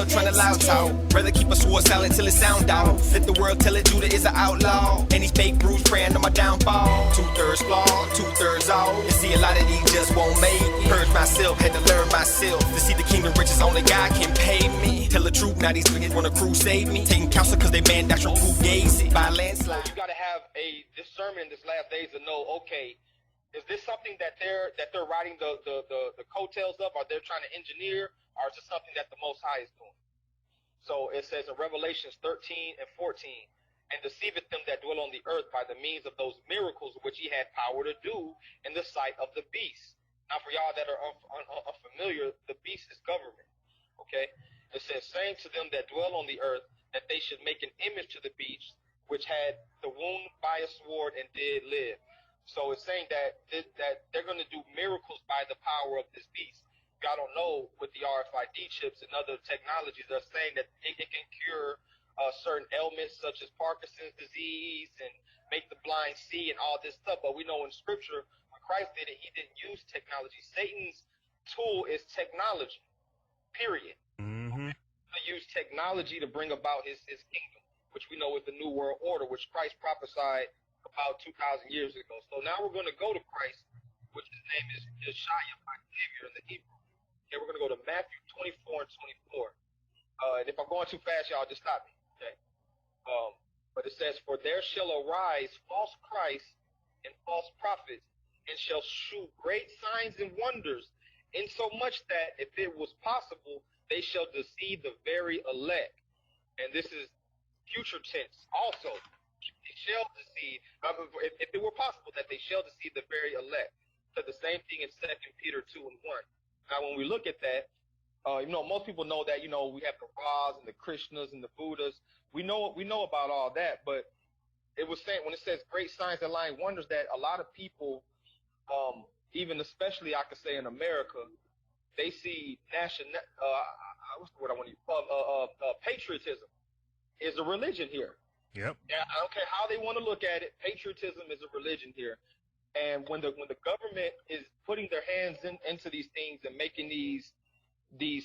trying to loud talk. Rather keep a sword silent till it sound out. Flip the world till it Judah is an outlaw. And these fake brews praying on my downfall. 2/3 flawed, 2/3 off. You see a lot of these just won't make it. Purge myself, had to learn myself. To see the kingdom riches only God can pay me. Tell the truth, now these niggas wanna crusade me. Taking counsel cause they man that's from Fugazi. By landslide. You gotta have a discernment in this last days to know, okay, is this something that they're riding the coattails of? Are they trying to engineer? Or is it something that the Most High is doing? So it says in Revelations 13 and 14, and deceiveth them that dwell on the earth by the means of those miracles which he had power to do in the sight of the beast. Now for y'all that are unfamiliar, the beast is government. Okay? It says, saying to them that dwell on the earth that they should make an image to the beast which had the wound by a sword and did live. So it's saying that they're going to do miracles by the power of this beast. Y'all don't know with the RFID chips and other technologies, they're saying that it can cure certain ailments such as Parkinson's disease and make the blind see and all this stuff. But we know in Scripture, when Christ did it, he didn't use technology. Satan's tool is technology, period. Mm-hmm. To use technology to bring about his kingdom, which we know is the New World Order, which Christ prophesied about 2,000 years ago. So now we're going to go to Christ, which his name is Yeshua, my Savior in the Hebrew. Okay, we're going to go to Matthew 24 and 24. And if I'm going too fast, y'all just stop me. Okay. But it says, for there shall arise false Christs and false prophets, and shall shew great signs and wonders, insomuch that if it was possible, they shall deceive the very elect. And this is future tense also. They shall deceive, if it were possible, that they shall deceive the very elect. So the same thing in 2 Peter 2 and 1. Now, when we look at that, most people know that, we have the Ras and the Krishnas and the Buddhas. We know about all that, but it was saying, when it says great signs and lying wonders, that a lot of people, even especially I could say in America, they see what's the word I want to use? Patriotism is a religion here. Yep. Yeah, I don't care how they want to look at it. Patriotism is a religion here, and when the government is putting their hands into these things and making these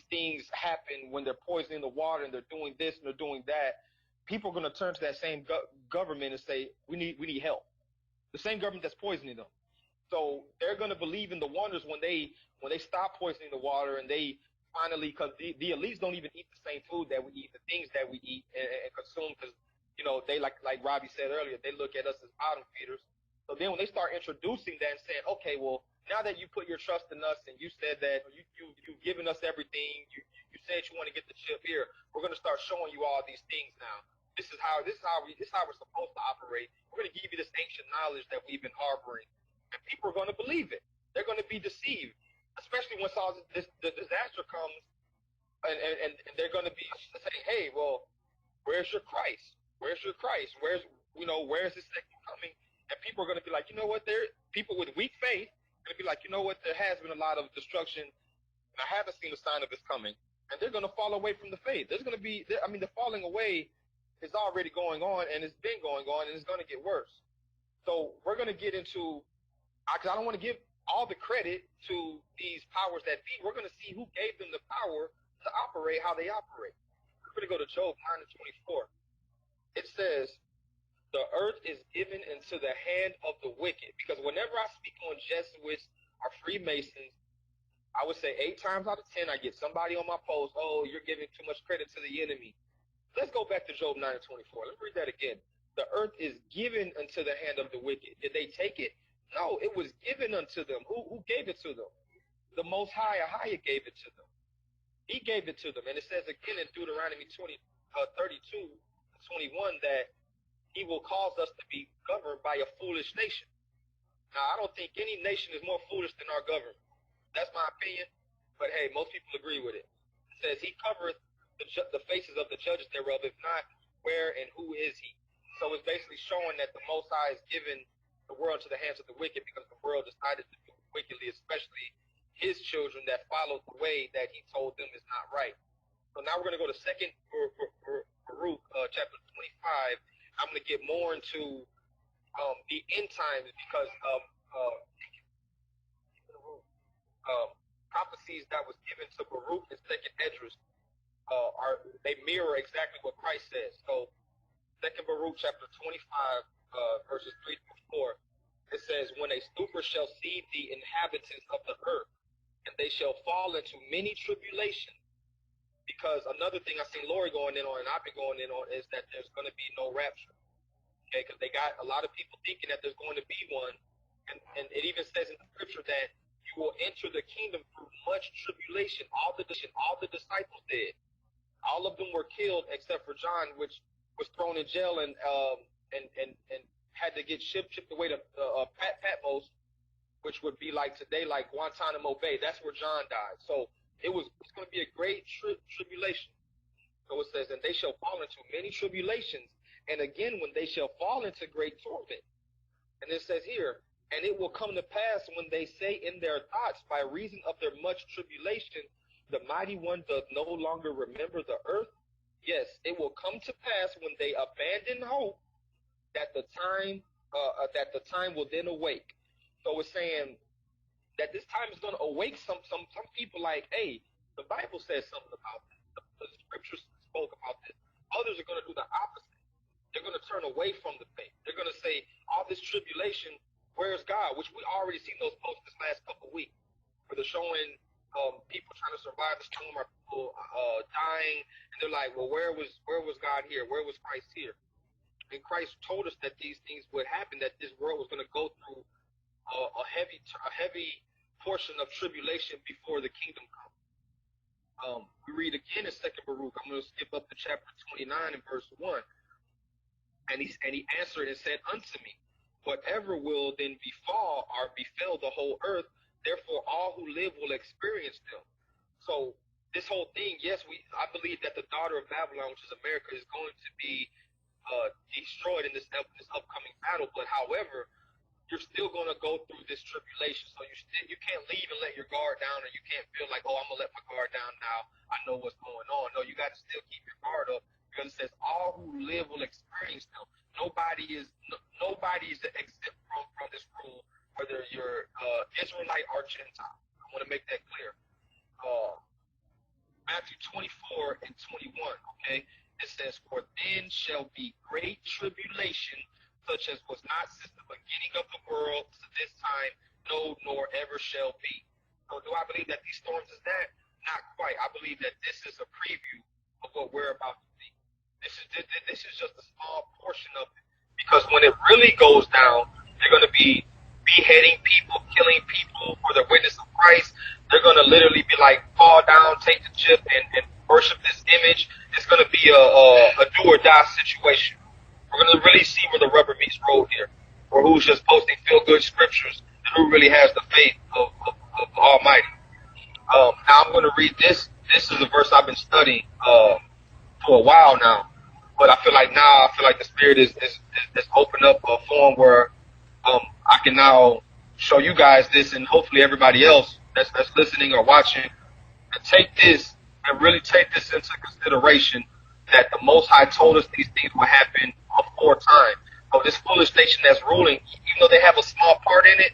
things happen, when they're poisoning the water and they're doing this and they're doing that, people are going to turn to that same government and say, we need help. The same government that's poisoning them. So they're going to believe in the wonders when they stop poisoning the water, and they finally, because the elites don't even eat the same food that we eat, the things that we eat and consume, because they like Robbie said earlier, they look at us as bottom feeders. So then when they start introducing that and saying, okay, well, now that you put your trust in us and you said that you've given us everything, you said you want to get the chip here, we're going to start showing you all these things now. This is how we're supposed to operate. We're going to give you this ancient knowledge that we've been harboring, and people are going to believe it. They're going to be deceived, especially once all the disaster comes, and they're going to be saying, hey, well, where's your Christ? Where's your Christ? Where's this second coming? And people are going to be like, you know what? People with weak faith are going to be like, you know what? There has been a lot of destruction, and I haven't seen a sign of this coming. And they're going to fall away from the faith. There's going to be, the falling away is already going on, and it's been going on, and it's going to get worse. So we're going to get into, because I don't want to give all the credit to these powers that be. We're going to see who gave them the power to operate how they operate. We're going to go to Job 9 and 24. It says, the earth is given into the hand of the wicked. Because whenever I speak on Jesuits or Freemasons, I would say 8 times out of 10, I get somebody on my post, oh, you're giving too much credit to the enemy. Let's go back to Job 9 and 24. Let's read that again. The earth is given unto the hand of the wicked. Did they take it? No, it was given unto them. Who gave it to them? The Most High, Ahia gave it to them. He gave it to them. And it says again in Deuteronomy 32, 21, that he will cause us to be governed by a foolish nation. Now, I don't think any nation is more foolish than our government. That's my opinion. But hey, most people agree with it. It says he covereth the faces of the judges thereof. If not, where and who is he? So it's basically showing that the Most High has given the world to the hands of the wicked, because the world decided to do wickedly, especially his children that followed the way that he told them is not right. So now we're going to go to 2 Baruch, chapter 25. I'm going to get more into the end times, because prophecies that was given to Baruch in 2nd Esdras. they mirror exactly what Christ says. So, 2 Baruch chapter 25, verses 3 through 4, it says, "When a stupor shall see the inhabitants of the earth, and they shall fall into many tribulations." Because another thing I seen Lori going in on, and I've been going in on, is that there's going to be no rapture. Okay, because they got a lot of people thinking that there's going to be one, and it even says in the scripture that you will enter the kingdom through much tribulation. All the disciples did. All of them were killed except for John, which was thrown in jail and had to get shipped away to Patmos, which would be like today, like Guantanamo Bay. That's where John died. So it's going to be a great tribulation. So it says, "And they shall fall into many tribulations, and again when they shall fall into great torment." And it says here, "And it will come to pass when they say in their thoughts, by reason of their much tribulation, the mighty one does no longer remember the earth. Yes, it will come to pass when they abandon hope that the time will then awake." So it's saying that this time is going to awake some people, like, hey, the Bible says something about this. The scriptures spoke about this. Others are going to do the opposite. They're going to turn away from the faith. They're going to say, all this tribulation, where's God? Which we already seen those posts this last couple of weeks, where they're showing people trying to survive the storm, or people dying, and they're like, well, where was God here? Where was Christ here? And Christ told us that these things would happen, that this world was going to go through a heavy portion of tribulation before the kingdom comes. We read again in 2 Baruch. I'm going to skip up to chapter 29 and verse 1. And he answered and said unto me, "Whatever will then befall or befell the whole earth, therefore all who live will experience them." So this whole thing, yes, I believe that the daughter of Babylon, which is America, is going to be destroyed in this upcoming battle. But however, you're still going to go through this tribulation. So you can't leave and let your guard down, or you can't feel like, oh, I'm going to let my guard down now. I know what's going on. No, you got to still keep your guard up, because it says all who live will experience them. Nobody is exempt from this rule, whether you're Israelite or Gentile. I want to make that clear. Matthew 24 and 21, okay? It says, "For then shall be great tribulation, such as was not since the beginning of the world to this time, no, nor ever shall be." So do I believe that these storms is that? Not quite. I believe that this is a preview of what we're about to see. This is just a small portion of it. Because when it really goes down, they're going to be beheading people, killing people for the witness of Christ. They're going to literally be like, fall down, take the chip, and worship this image. It's going to be a do or die situation. We're going to really see where the rubber meets road here, or who's just posting feel-good scriptures, and who really has the faith of Almighty. Now I'm going to read this. This is a verse I've been studying for a while now, but I feel like the Spirit is opened up a form where I can now show you guys this, and hopefully everybody else that's listening or watching, and take this and really take this into consideration, that the Most High told us these things will happen aforetime. So this foolish nation that's ruling, even though they have a small part in it,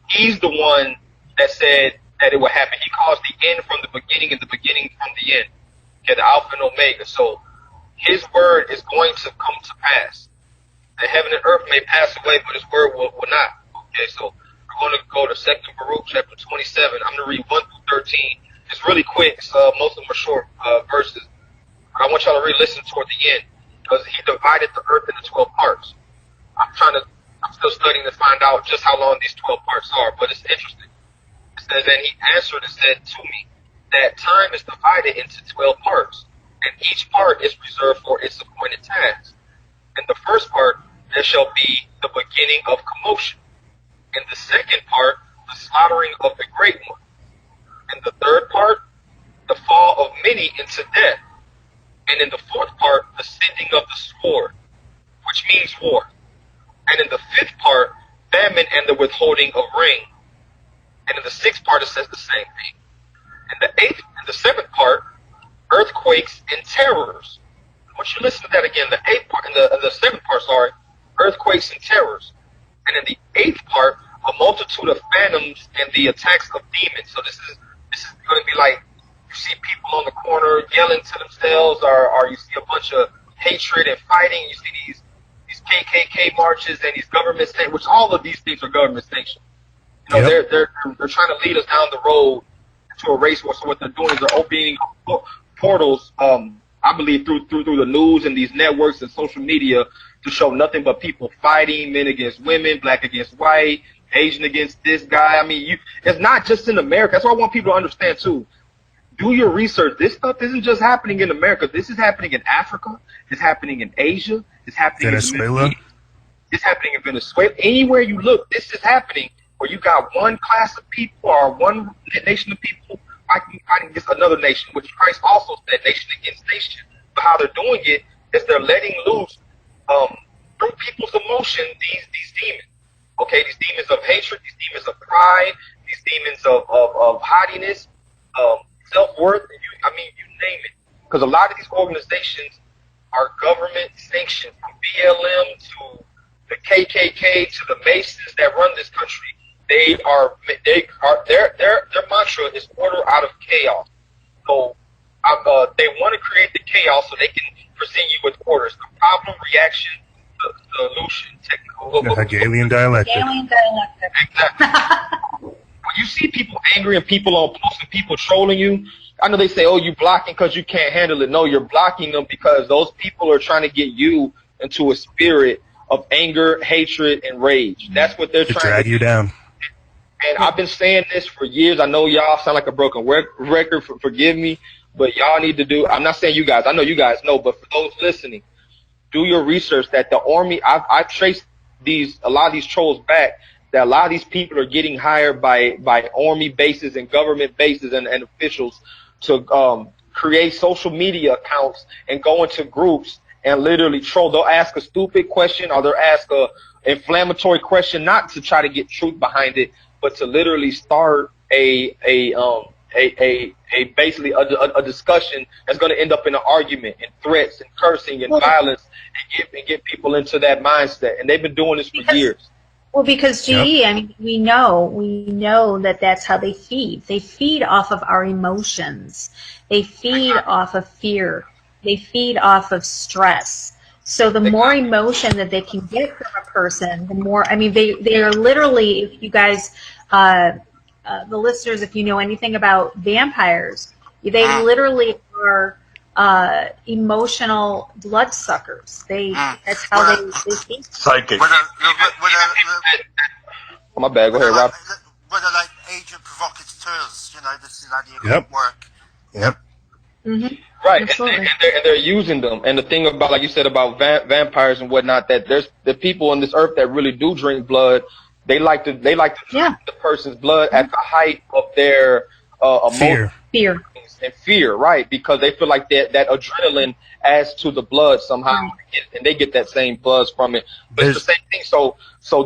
he's the one that said that it would happen. He calls the end from the beginning and the beginning from the end. Okay, the Alpha and Omega. So his word is going to come to pass. The heaven and earth may pass away, but his word will not. Okay, so we're going to go to 2 Baruch chapter 27. I'm going to read 1 through 13. It's really quick. Most of them are short verses. But I want y'all to really listen toward the end, because he divided the earth into 12 parts. I'm still studying to find out just how long these 12 parts are, but it's interesting. It says, "And he answered and said to me, that time is divided into 12 parts, and each part is reserved for its appointed task. In the first part, there shall be the beginning of commotion. In the second part, the slaughtering of the great one. In the third part, the fall of many into death. And in the fourth part, the sending of the sword," which means war. "And in the fifth part, famine and the withholding of rain. And in the sixth part, it says the same thing. In the seventh part, earthquakes and terrors." I want you to listen to that again. The eighth part, in the seventh part, earthquakes and terrors. And in the eighth part, a multitude of phantoms and the attacks of demons. So this is going to be like you see people on the corner yelling to themselves, or you see a bunch of hatred and fighting. You see these KKK marches and these government sanctions, which all of these things are government sanctioned. You know, they're trying to lead us down the road to a race war. So what they're doing is they're opening portals, I believe through the news and these networks and social media, to show nothing but people fighting, men against women, black against white, Asian against this guy. I mean, it's not just in America. That's what I want people to understand too. Do your research. This stuff isn't just happening in America. This is happening in Africa. It's happening in Asia. It's happening in Venezuela. It's happening in Venezuela. Anywhere you look, this is happening, where you got one class of people or one nation of people fighting against another nation, which Christ also said, nation against nation. But how they're doing it is they're letting loose through people's emotion these demons. Okay, these demons of hatred, these demons of pride, these demons of haughtiness, self-worth, you name it. Because a lot of these organizations are government sanctioned, from BLM to the KKK to the Masons that run this country. Their mantra is order out of chaos. So they want to create the chaos so they can present you with orders. The problem, reaction, the solution, technical. Hegelian dialectic. Exactly. When you see people angry and people on posts and people trolling you, I know they say, oh, you blocking because you can't handle it. No, you're blocking them because those people are trying to get you into a spirit of anger, hatred, and rage. That's what they're trying to drag you down. And I've been saying this for years. I know y'all sound like a broken record. Forgive me, but y'all need to do. I'm not saying you guys. I know you guys know, but for those listening, do your research. That the army. I've traced a lot of these trolls back. That a lot of these people are getting hired by army bases and government bases and officials to create social media accounts and go into groups and literally troll. They'll ask a stupid question or they'll ask a inflammatory question, not to try to get truth behind it, but to literally start basically a discussion that's going to end up in an argument and threats and cursing and violence and get people into that mindset. And they've been doing this for years. Well, because GE, I mean, we know that that's how they feed. They feed off of our emotions. They feed off of fear. They feed off of stress. So the more emotion that they can get from a person, the more, I mean, they are literally, if you guys, the listeners, if you know anything about vampires, they literally are emotional bloodsuckers. That's how they feed. Psychic. My bad. Go ahead, Rob. Whether like agent provocateurs, this is how the work. Yep. Mm-hmm. Right, and they're using them. And the thing about, like you said, about vampires and whatnot, that there's the people on this earth that really do drink blood. They like to drink the person's blood at the height of their fear and fear, right? Because they feel like that adrenaline adds to the blood somehow, and they get that same buzz from it. But it's the same thing. So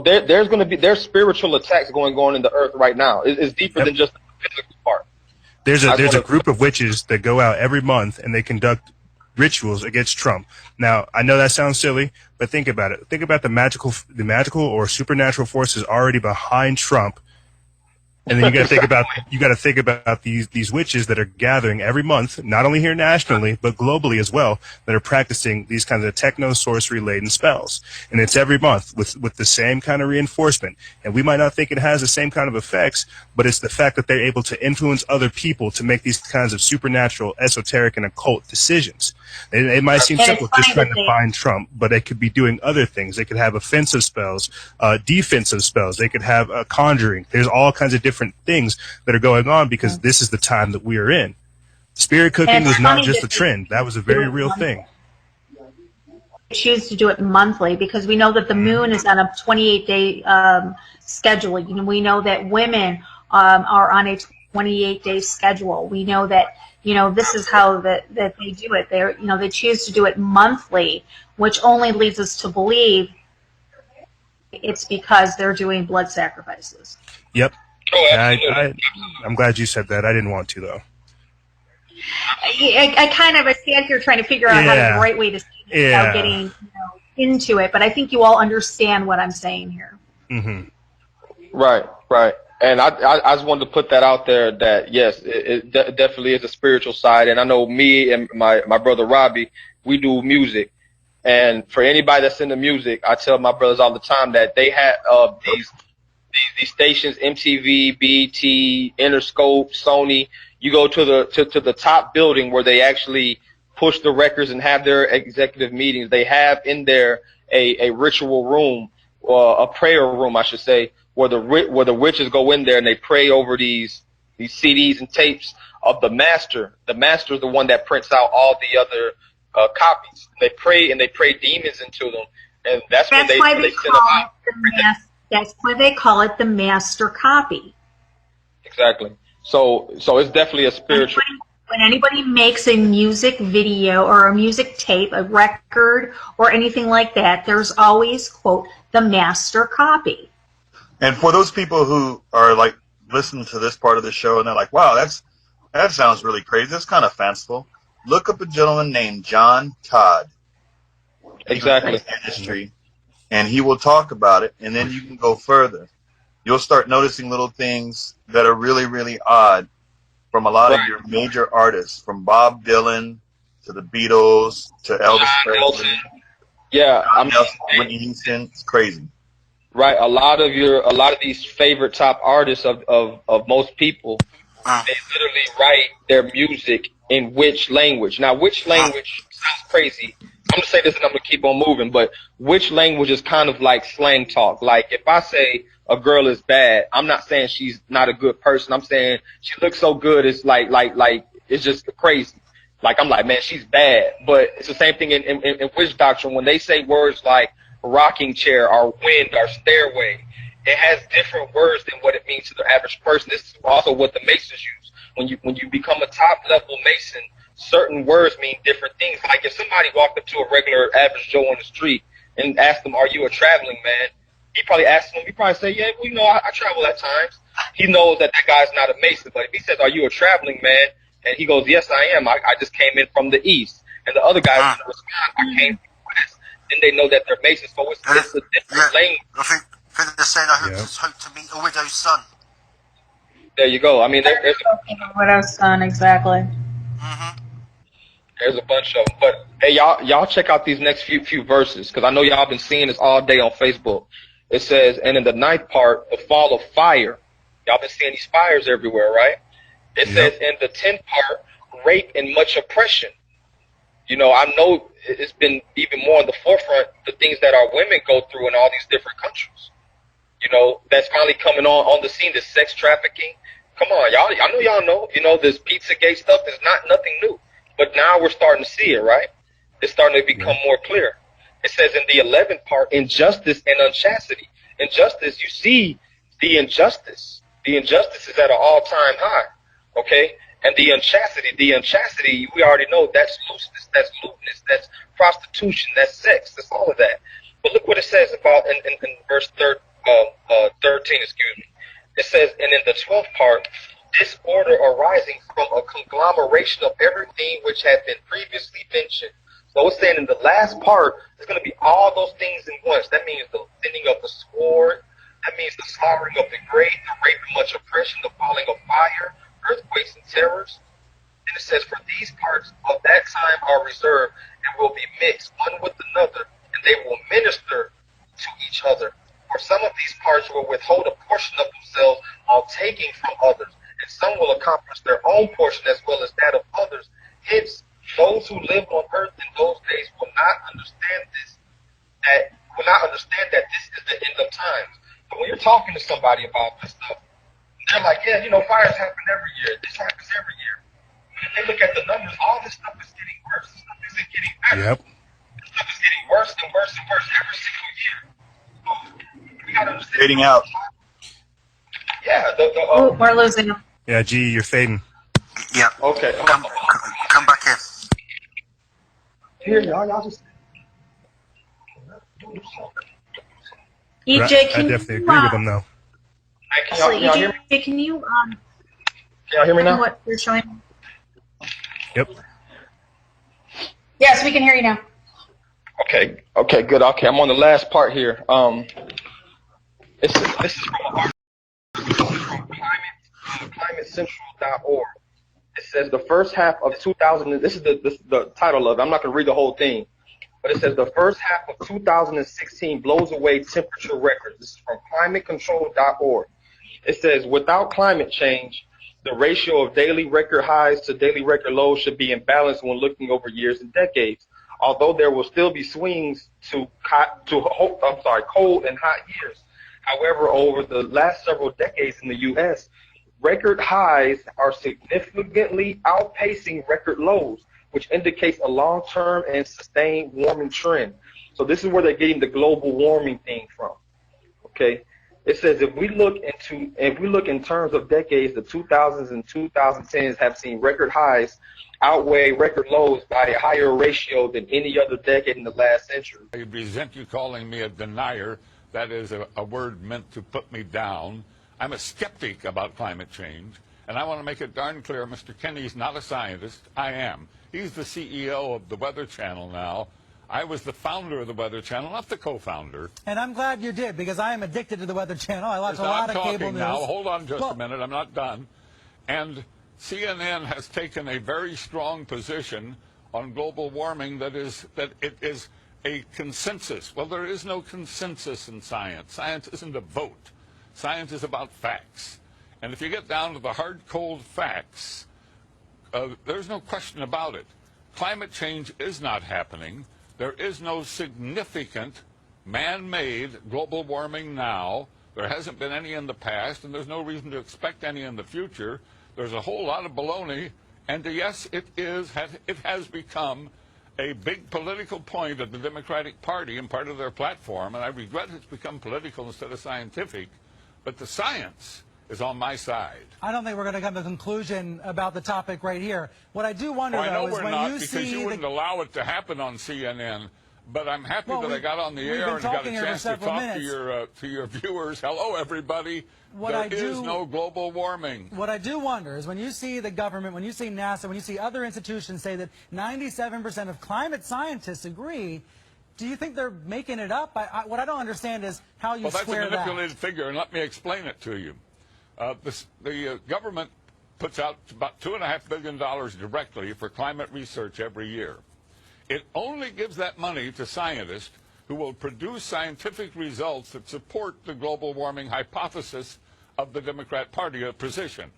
there's going to be spiritual attacks going on in the earth right now. It's deeper than just the physical part. There's a group of witches that go out every month and they conduct rituals against Trump. Now, I know that sounds silly, but think about it. Think about the magical or supernatural forces already behind Trump. And then you got to think about these witches that are gathering every month, not only here nationally but globally as well, that are practicing these kinds of techno sorcery laden spells. And it's every month with the same kind of reinforcement. And we might not think it has the same kind of effects, but it's the fact that they're able to influence other people to make these kinds of supernatural, esoteric, and occult decisions. It might seem simple, just trying to find Trump, but they could be doing other things. They could have offensive spells, defensive spells. They could have conjuring. There's all kinds of different things that are going on because this is the time that we are in. Spirit cooking was not just a trend. That was a very real thing. Choose to do it monthly because we know that the moon is on a 28-day schedule. We know that women are on a 28-day schedule. We know that this is how that they do it. They choose to do it monthly, which only leads us to believe it's because they're doing blood sacrifices. Yep. I'm glad you said that. I didn't want to, though. I kind of stand here trying to figure out how the right way to say it without getting into it, but I think you all understand what I'm saying here. Mm-hmm. Right. And I just wanted to put that out there that yes, it definitely is a spiritual side. And I know me and my brother Robbie, we do music. And for anybody that's into music, I tell my brothers all the time that they have these stations, MTV, BET, Interscope, Sony. You go to the top building where they actually push the records and have their executive meetings. They have in there a ritual room, or a prayer room, I should say, where the witches go in there and they pray over these CDs and tapes of the master. The master is the one that prints out all the other copies. They pray demons into them, and that's when they send them out. That's why they call it the master copy. Exactly. So it's definitely a spiritual. When anybody makes a music video or a music tape, a record, or anything like that, there's always, quote, the master copy. And for those people who are like listening to this part of the show and they're like, wow, that sounds really crazy. That's kind of fanciful. Look up a gentleman named John Todd. Exactly. Industry, and he will talk about it, and then you can go further. You'll start noticing little things that are really, really odd from a lot of your major artists, from Bob Dylan to the Beatles to Elvis Presley. Yeah, Whitney Houston. It's crazy. Right, a lot of these favorite top artists of most people, they literally write their music in which language. Now, which language sounds crazy. I'm gonna say this and I'm gonna keep on moving, but which language is kind of like slang talk. Like if I say a girl is bad, I'm not saying she's not a good person. I'm saying she looks so good. It's like it's just crazy. Like I'm like, man, she's bad. But it's the same thing in witch doctrine. When they say words like rocking chair or wind or stairway, it has different words than what it means to the average person. This is also what the Masons use. When you become a top level Mason, certain words mean different things. Like if somebody walked up to a regular average Joe on the street and asked them, "Are you a traveling man?" He probably say, "Yeah, well, you know, I travel at times." He knows that guy's not a Mason. But if he says, "Are you a traveling man?" and he goes, "Yes, I am. I just came in from the east," and the other guy is going to respond, "I came from the west," then they know that they're Masons. So it's a different language. I think they're saying, I hope to meet a widow's son. There you go. I mean, there's a widow's son, exactly. Mm-hmm. There's a bunch of them. But hey, y'all check out these next few verses, because I know y'all been seeing this all day on Facebook. It says, and in the 9th part, the fall of fire. Y'all been seeing these fires everywhere, right? It says in the 10th part, rape and much oppression. You know, I know it's been even more in the forefront, the things that our women go through in all these different countries. You know, that's finally coming on the scene, this sex trafficking. Come on, y'all. I know y'all know. You know, this Pizzagate stuff is nothing new. But now we're starting to see it, right? It's starting to become more clear. It says in the 11th part, injustice and unchastity. Injustice, you see the injustice. The injustice is at an all-time high, okay? And the unchastity, we already know that's looseness, that's lewdness, that's prostitution, that's sex, that's all of that. But look what it says about in verse 13, excuse me. It says, and in the 12th part, disorder arising from a conglomeration of everything which had been previously mentioned. So it's saying in the last part, it's going to be all those things in once. That means the thinning of the sword. That means the slaughtering of the great, the rape and much oppression, the falling of fire, earthquakes and terrors. And it says, for these parts of that time are reserved and will be mixed one with another, and they will minister to each other. For some of these parts will withhold a portion of themselves while taking from others, and some will accomplish their own portion as well as that of others. Hence, those who lived on earth in those days will not understand that this is the end of times. But when you're talking to somebody about this stuff, they're like, yeah, you know, fires happen every year. This happens every year. And they look at the numbers, all this stuff is getting worse. This stuff isn't getting better. Yep. This stuff is getting worse and worse and worse every single year. So we got to understand. Fading out. Yeah. We're losing them. Yeah, G, you're fading. Yeah. Okay. Come back in. Here, y'all just. EJ, I definitely agree with them, though. Can y'all hear me? EJ, can you Can y'all hear me now? what you're showing? Yep. Yes, we can hear you now. Okay, good. Okay, I'm on the last part here. This is from an article climatecentral.org. It says the first half of 2000, this is the title of it. I'm not going to read the whole thing, but it says the first half of 2016 blows away temperature records. This is from climatecontrol.org. It says, without climate change, the ratio of daily record highs to daily record lows should be in balance when looking over years and decades. Although there will still be swings to cold and hot years. However, over the last several decades in the U.S., record highs are significantly outpacing record lows, which indicates a long-term and sustained warming trend. So this is where they're getting the global warming thing from. Okay, it says if we look in terms of decades, the 2000s and 2010s have seen record highs outweigh record lows by a higher ratio than any other decade in the last century. I resent you calling me a denier. That is a word meant to put me down. I'm a skeptic about climate change, and I want to make it darn clear, Mr. Kenny's not a scientist. I am. He's the CEO of the Weather Channel now. I was the founder of the Weather Channel, not the co-founder. And I'm glad you did, because I am addicted to the Weather Channel. I watch a lot of cable news. Now, hold on just a minute. I'm not done. And CNN has taken a very strong position on global warming that it is a consensus. Well, there is no consensus in science. Science isn't a vote. Science is about facts. And if you get down to the hard, cold facts, there's no question about it. Climate change is not happening. There is no significant man-made global warming now. There hasn't been any in the past, and there's no reason to expect any in the future. There's a whole lot of baloney, and yes, it has become a big political point of the Democratic Party and part of their platform, and I regret it's become political instead of scientific, but the science is on my side. I don't think we're going to come to a conclusion about the topic right here. What I do wonder, though, is when you see... because you wouldn't allow it to happen on CNN, but I'm happy that I got on the air and got a chance to talk to your viewers. Hello, everybody. There is no global warming. What I do wonder is when you see the government, when you see NASA, when you see other institutions say that 97% of climate scientists agree, do you think they're making it up? What I don't understand is how you square that. Well, that's a manipulated figure, and let me explain it to you. The government puts out about $2.5 billion directly for climate research every year. It only gives that money to scientists who will produce scientific results that support the global warming hypothesis of the Democrat Party position.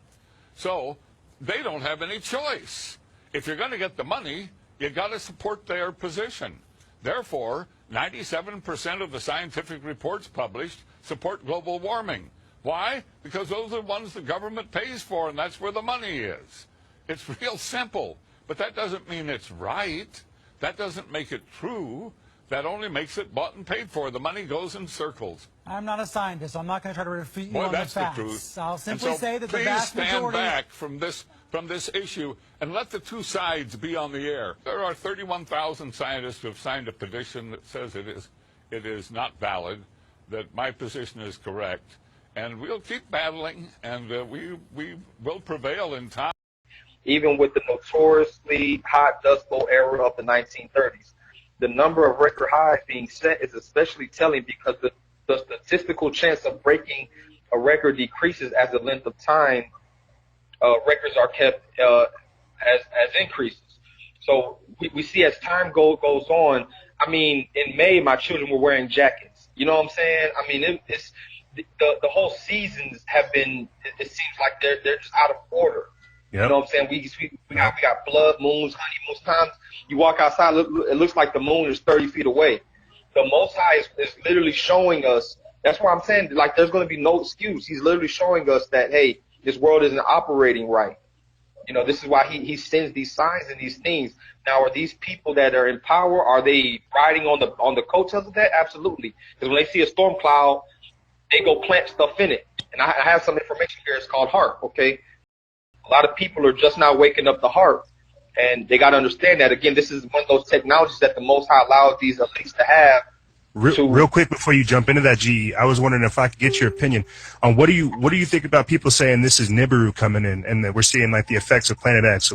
So they don't have any choice. If you're going to get the money, you got to support their position. Therefore, 97% of the scientific reports published support global warming. Why? Because those are the ones the government pays for, and that's where the money is. It's real simple, but that doesn't mean it's right. That doesn't make it true. That only makes it bought and paid for. The money goes in circles. I'm not a scientist, so I'm not going to try to refute you on the facts. That's the truth. I'll simply say that the vast majority... Please stand back from this issue and let the two sides be on the air. There are 31,000 scientists who have signed a petition that says it is not valid, that my position is correct. And we'll keep battling, and we will prevail in time. Even with the notoriously hot Dust Bowl era of the 1930s, the number of record highs being set is especially telling because the statistical chance of breaking a record decreases as the length of time records are kept as increases. So we see as time goes on. I mean, in May, my children were wearing jackets. You know what I'm saying? I mean, it's the whole seasons have been. It seems like they're just out of order. Yep. You know what I'm saying? We got blood moons, honeymoons. Times you walk outside, it looks like the moon is 30 feet away. The Most High is literally showing us. That's why I'm saying, like, there's going to be no excuse. He's literally showing us that, hey, this world isn't operating right. You know, this is why he sends these signs and these things. Now, are these people that are in power, are they riding on the coattails of that? Absolutely. Because when they see a storm cloud, they go plant stuff in it. And I have some information here. It's called HAARP, okay? A lot of people are just now waking up to HAARP, and they got to understand that. Again, this is one of those technologies that the Most High allowed these elites to have. Real quick before you jump into that, GE, I was wondering if I could get your opinion on what do you think about people saying this is Nibiru coming in and that we're seeing like the effects of Planet X?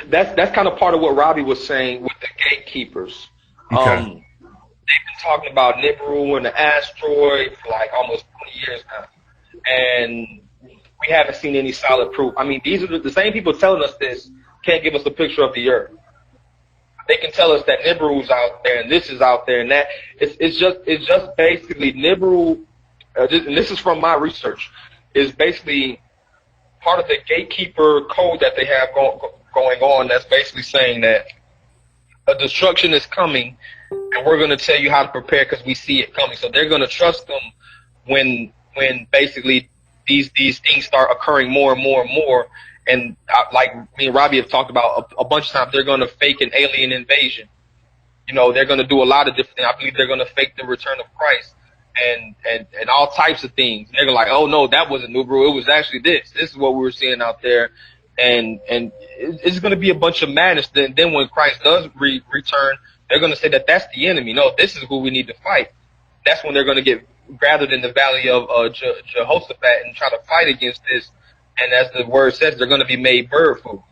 That's kind of part of what Robbie was saying with the gatekeepers. Okay. They've been talking about Nibiru and the asteroid for like almost 20 years now, and we haven't seen any solid proof. I mean, these are the same people telling us this can't give us a picture of the Earth. They can tell us that Nibiru's out there and this is out there and that. It's just basically Nibiru, and this is from my research, is basically part of the gatekeeper code that they have going on. That's basically saying that a destruction is coming, and we're going to tell you how to prepare because we see it coming. So they're going to trust them when basically these things start occurring more and more and more. And like me and Robbie have talked about a bunch of times, they're going to fake an alien invasion. You know, they're going to do a lot of different things. I believe they're going to fake the return of Christ and all types of things. They're like, oh no, that wasn't Nibiru. It was actually this. This is what we were seeing out there. And it's going to be a bunch of madness. Then when Christ does return, they're going to say that that's the enemy. No, this is who we need to fight. That's when they're going to get gathered in the valley of Jehoshaphat and try to fight against this. And as the word says, they're going to be made bird food.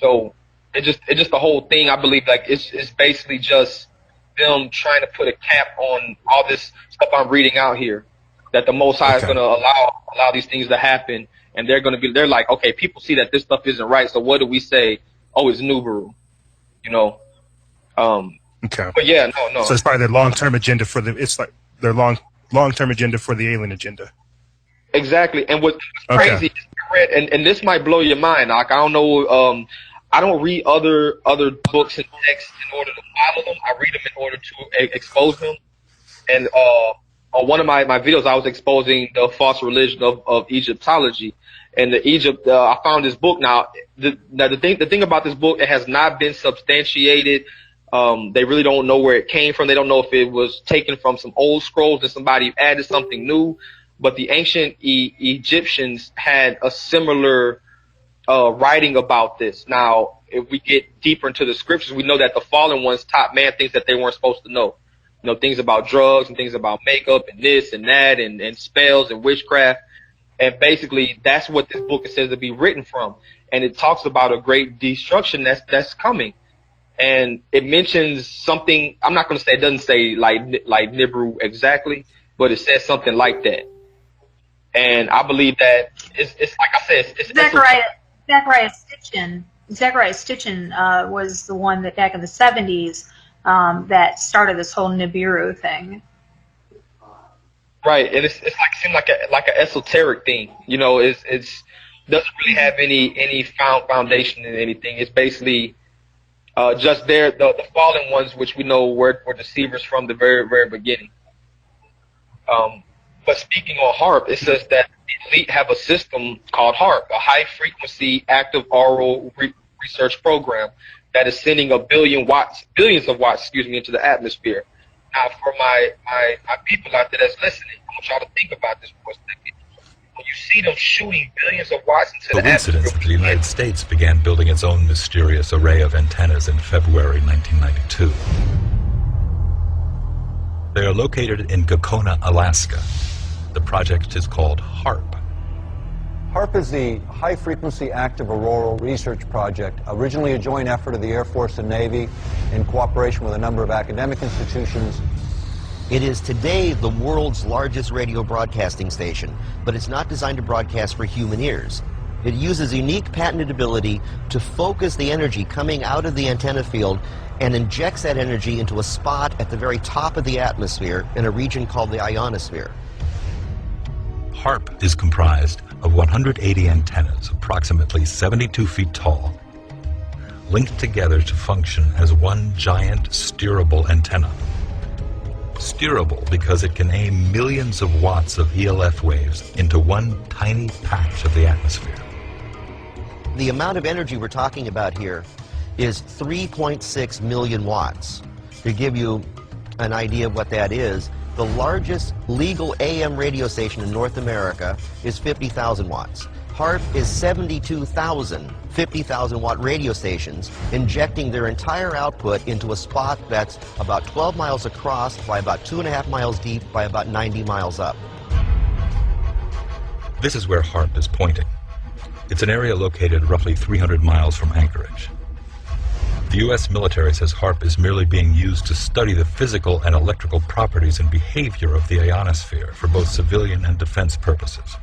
So it's just the whole thing. I believe like it's basically just them trying to put a cap on all this stuff I'm reading out here. That the Most High is going to allow these things to happen, and they're like, okay, people see that this stuff isn't right. So what do we say? Oh, it's Nibiru, you know. Okay. But yeah, no. So it's probably their long-term agenda for their long-term agenda for the alien agenda. Exactly. And what's crazy is, and this might blow your mind. Like, I don't know, I don't read other books and texts in order to follow them. I read them in order to expose them. And on one of my videos, I was exposing the false religion of Egyptology. And I found this book. Now, the thing about this book, it has not been substantiated. They really don't know where it came from. They don't know if it was taken from some old scrolls and somebody added something new. But the ancient Egyptians had a similar writing about this. Now, if we get deeper into the scriptures, we know that the fallen ones taught man things that they weren't supposed to know. You know, things about drugs and things about makeup and this and that and spells and witchcraft. And basically, that's what this book says to be written from. And it talks about a great destruction that's coming. And it mentions something, I'm not going to say, it doesn't say like Nibiru exactly, but it says something like that. And I believe that it's like I said, it's Zechariah Stitchin was the one that back in the 70s that started this whole Nibiru thing. Right, and it seems like an esoteric thing. You know, it's doesn't really have any foundation in anything. It's basically just the fallen ones, which we know were deceivers from the very, very beginning. But speaking on HAARP, it says that the elite have a system called HAARP, a high-frequency Active Auroral Research Program that is sending billions of watts, into the atmosphere. Now, for my people out there that's listening, I want y'all to think about this for a second. When you see them shooting billions of watts into the atmosphere, coincidence that the United States began building its own mysterious array of antennas in February 1992. They are located in Gakona, Alaska. The project is called HAARP. HAARP is the High Frequency Active Auroral Research Project, originally a joint effort of the Air Force and Navy in cooperation with a number of academic institutions. It is today the world's largest radio broadcasting station, but it's not designed to broadcast for human ears. It uses unique patented ability to focus the energy coming out of the antenna field and injects that energy into a spot at the very top of the atmosphere in a region called the ionosphere. HAARP is comprised of 180 antennas, approximately 72 feet tall, linked together to function as one giant steerable antenna. Steerable because it can aim millions of watts of ELF waves into one tiny patch of the atmosphere. The amount of energy we're talking about here is 3.6 million watts. To give you an idea of what that is, the largest legal AM radio station in North America is 50,000 watts. HAARP is 72,000 50,000 watt radio stations injecting their entire output into a spot that's about 12 miles across by about 2.5 miles deep by about 90 miles up. This is where HAARP is pointing. It's an area located roughly 300 miles from Anchorage. The U.S. military says HAARP is merely being used to study the physical and electrical properties and behavior of the ionosphere for both civilian and defense purposes.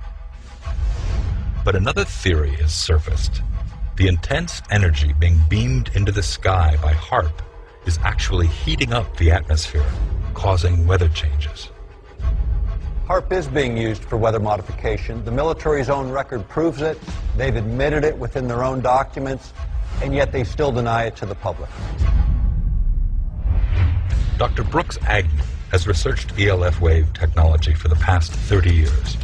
But another theory is surfaced. The intense energy being beamed into the sky by HAARP is actually heating up the atmosphere, causing weather changes. HAARP is being used for weather modification. The military's own record proves it. They've admitted it within their own documents, and yet they still deny it to the public. Dr. Brooks Agnew has researched ELF wave technology for the past 30 years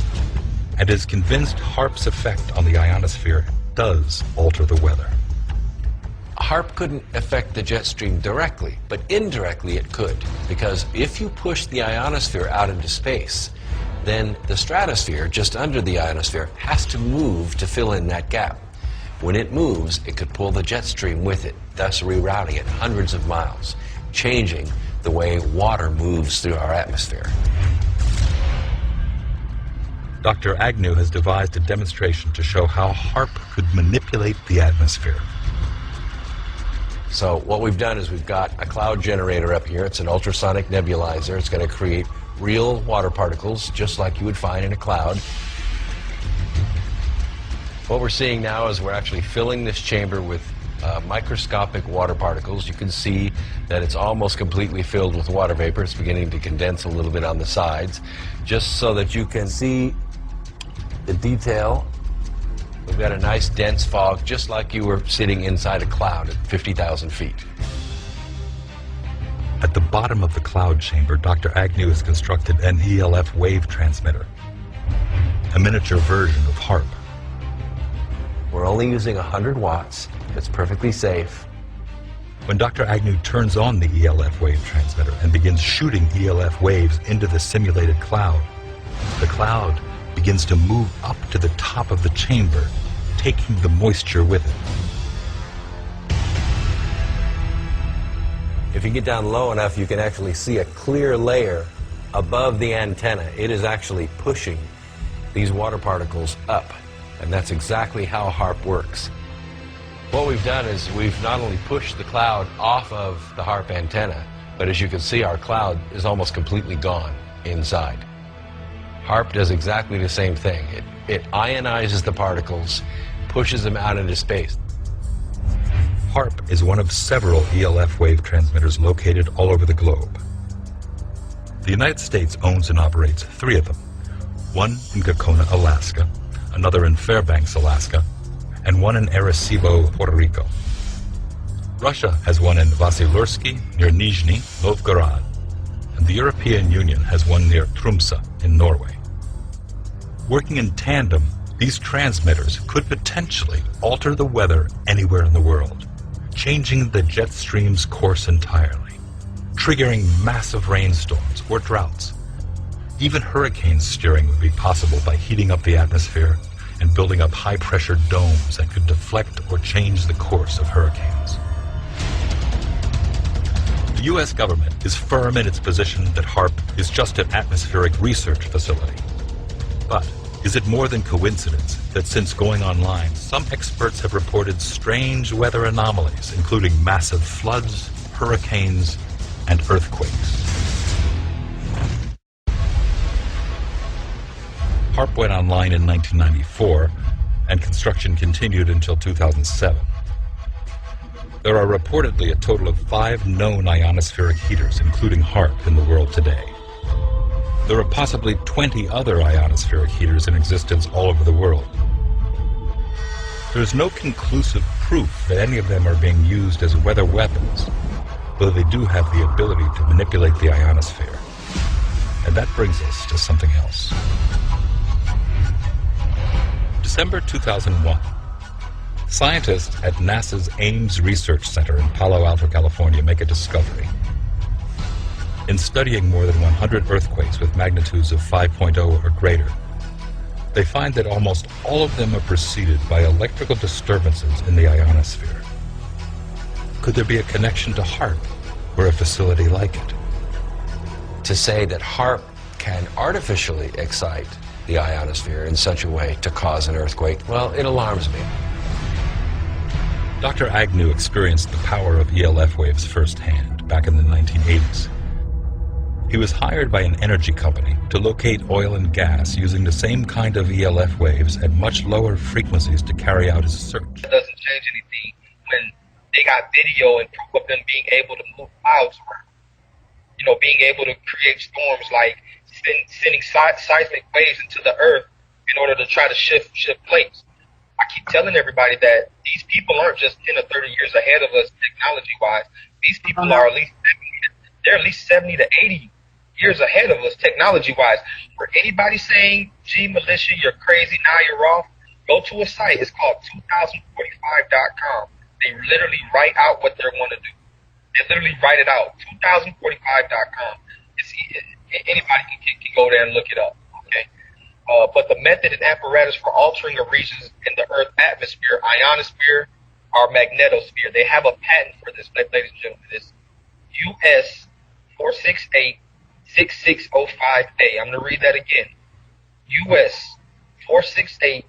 and is convinced HAARP's effect on the ionosphere does alter the weather. HAARP couldn't affect the jet stream directly, but indirectly it could, because if you push the ionosphere out into space, then the stratosphere just under the ionosphere has to move to fill in that gap. When it moves, it could pull the jet stream with it, thus rerouting it hundreds of miles, changing the way water moves through our atmosphere. Dr. Agnew has devised a demonstration to show how HAARP could manipulate the atmosphere. So what we've done is we've got a cloud generator up here. It's an ultrasonic nebulizer. It's going to create real water particles, just like you would find in a cloud. What we're seeing now is we're actually filling this chamber with microscopic water particles. You can see that it's almost completely filled with water vapor. It's beginning to condense a little bit on the sides, just so that you can see the detail. We've got a nice dense fog, just like you were sitting inside a cloud at 50,000 feet. At the bottom of the cloud chamber, Dr. Agnew has constructed an ELF wave transmitter, a miniature version of HAARP. We're only using 100 watts. It's perfectly safe. When Dr. Agnew turns on the ELF wave transmitter and begins shooting ELF waves into the simulated cloud, the cloud begins to move up to the top of the chamber, taking the moisture with it. If you get down low enough, you can actually see a clear layer above the antenna. It is actually pushing these water particles up, and that's exactly how HAARP works. What we've done is we've not only pushed the cloud off of the HAARP antenna, but as you can see, our cloud is almost completely gone inside. HAARP does exactly the same thing. It ionizes the particles, pushes them out into space. HAARP is one of several ELF wave transmitters located all over the globe. The United States owns and operates 3 of them, one in Gacona, Alaska, another in Fairbanks, Alaska, and one in Arecibo, Puerto Rico. Russia has one in Vasilursky near Nizhny Novgorod, and the European Union has one near Tromsø in Norway. Working in tandem, these transmitters could potentially alter the weather anywhere in the world, changing the jet stream's course entirely, triggering massive rainstorms or droughts. Even hurricane steering would be possible by heating up the atmosphere and building up high-pressure domes that could deflect or change the course of hurricanes. The U.S. government is firm in its position that HAARP is just an atmospheric research facility. But is it more than coincidence that since going online, some experts have reported strange weather anomalies, including massive floods, hurricanes, and earthquakes? HAARP went online in 1994, and construction continued until 2007. There are reportedly a total of 5 known ionospheric heaters, including HAARP, in the world today. There are possibly 20 other ionospheric heaters in existence all over the world. There is no conclusive proof that any of them are being used as weather weapons, though they do have the ability to manipulate the ionosphere. And that brings us to something else. December 2001. Scientists at NASA's Ames Research Center in Palo Alto, California make a discovery. In studying more than 100 earthquakes with magnitudes of 5.0 or greater, they find that almost all of them are preceded by electrical disturbances in the ionosphere. Could there be a connection to HAARP or a facility like it? To say that HAARP can artificially excite the ionosphere in such a way to cause an earthquake, well, it alarms me. Dr. Agnew experienced the power of ELF waves firsthand back in the 1980s. He was hired by an energy company to locate oil and gas using the same kind of ELF waves at much lower frequencies to carry out his search. It doesn't change anything when they got video and proof of them being able to move clouds around. You know, being able to create storms, like sending seismic waves into the earth in order to try to shift plates. I keep telling everybody that these people aren't just 10 or 30 years ahead of us technology-wise. These people are at least 70 to 80 years ahead of us technology-wise. For anybody saying, gee, militia, you're crazy, now you're off, go to a site. It's called 2045.com. They literally write out what they're going to do. They literally write it out. 2045.com. Anybody can go there and look it up. Okay. But the method and apparatus for altering a region in the Earth atmosphere, ionosphere, or magnetosphere. They have a patent for this, ladies and gentlemen. It's US 468-6605A. I'm going to read that again. US 468-6605A.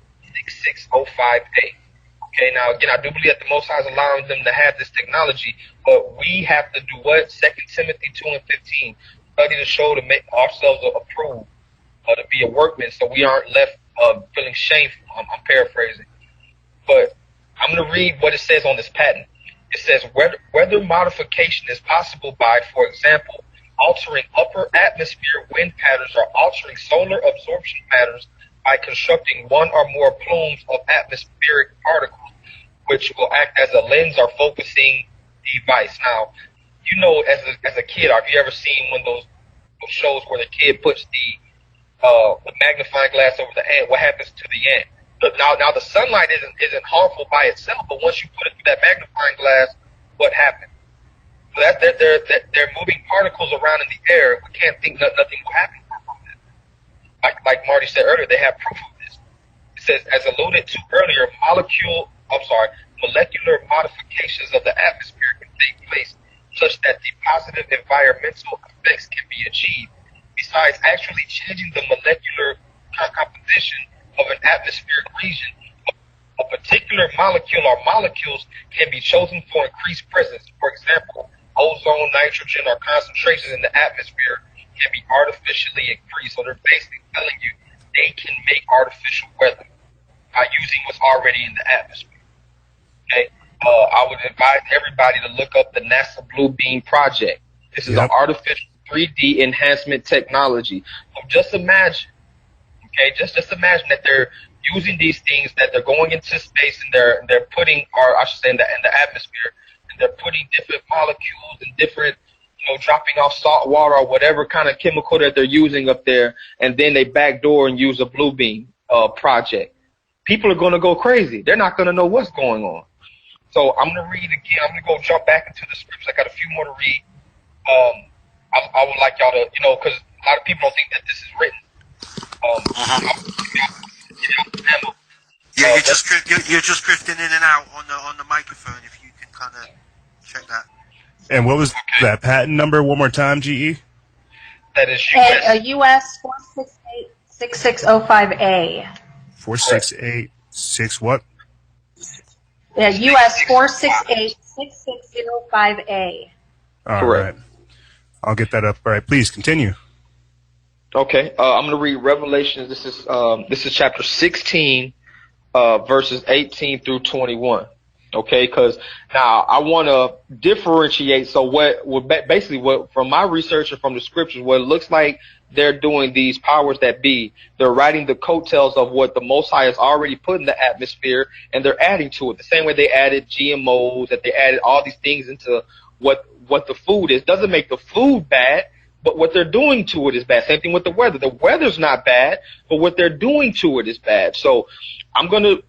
Okay, now again, I do believe that the Most High is allowing them to have this technology, but we have to do what? 2 Timothy 2:15. Study to show to make ourselves approved, to be a workman, so we aren't left feeling shameful. I'm paraphrasing. But I'm going to read what it says on this patent. It says, whether modification is possible by, for example, altering upper atmosphere wind patterns or altering solar absorption patterns by constructing one or more plumes of atmospheric particles, which will act as a lens or focusing device. Now, you know, as a kid, have you ever seen one of those shows where the kid puts the magnifying glass over the ant? What happens to the ant? Now the sunlight isn't harmful by itself, but once you put it through that magnifying glass, what happens? So they're moving particles around in the air. We can't think nothing will happen from it. Like Marty said earlier, they have proof of this. It says, as alluded to earlier, molecular modifications of the atmosphere can take place such that the positive environmental effects can be achieved. Besides actually changing the molecular composition of an atmospheric region, a particular molecule or molecules can be chosen for increased presence. For example, ozone, nitrogen, or concentrations in the atmosphere can be artificially increased. So they're basically telling you they can make artificial weather by using what's already in the atmosphere. Okay, I would advise everybody to look up the NASA Blue Beam project. This is an artificial 3D enhancement technology. So just imagine, okay, just imagine that they're using these things, that they're going into space and they're putting, or I should say in the atmosphere, and they're putting different molecules and different, dropping off salt water or whatever kind of chemical that they're using up there, and then they backdoor and use a Blue Beam project. People are going to go crazy. They're not going to know what's going on. So I'm going to read again. I'm going to go jump back into the scripts. I got a few more to read. I would like y'all to, because a lot of people don't think that this is written. Yeah, you're just drifting in and out on the microphone. If you can kind of check that. And what was that patent number one more time, GE? That is US 468-6605A. 468-6 what? Yeah, US 468-6605A. All right. I'll get that up. All right, please continue. Okay, I'm going to read Revelations. This is chapter 16, verses 18 through 21. Okay, because now I want to differentiate. So what from my research and from the scriptures, what it looks like they're doing, these powers that be, they're riding the coattails of what the Most High has already put in the atmosphere, and they're adding to it. The same way they added GMOs, that they added all these things into what the food is. Doesn't make the food bad, but what they're doing to it is bad. Same thing with the weather. The weather's not bad, but what they're doing to it is bad. So I'm going to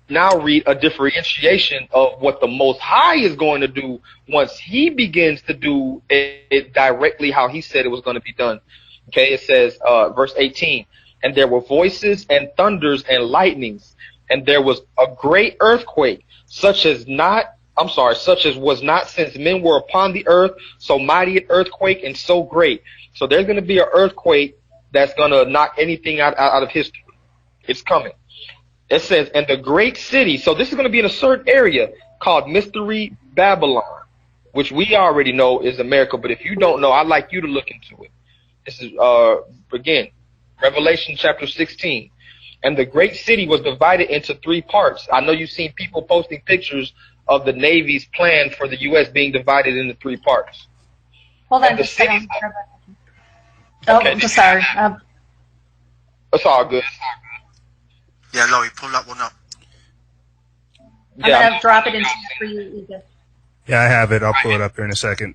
now read a differentiation of what the Most High is going to do once he begins to do it directly how he said it was going to be done. Okay, it says, verse 18, and there were voices and thunders and lightnings, and there was a great earthquake, such as was not since men were upon the earth, so mighty an earthquake and so great. So there's going to be an earthquake that's going to knock anything out of history. It's coming. It says, and the great city, so this is going to be in a certain area called Mystery Babylon, which we already know is America, but if you don't know, I'd like you to look into it. This is, again, Revelation chapter 16. And the great city was divided into 3 parts. I know you've seen people posting pictures of the Navy's plan for the U.S. being divided into 3 parts. Hold on just a second. Oh, okay. Sorry. It's all good. Yeah, Laurie, pull that one up. I'm going to drop it in for you, Edith. Yeah, I have it. I'll pull it up here in a second.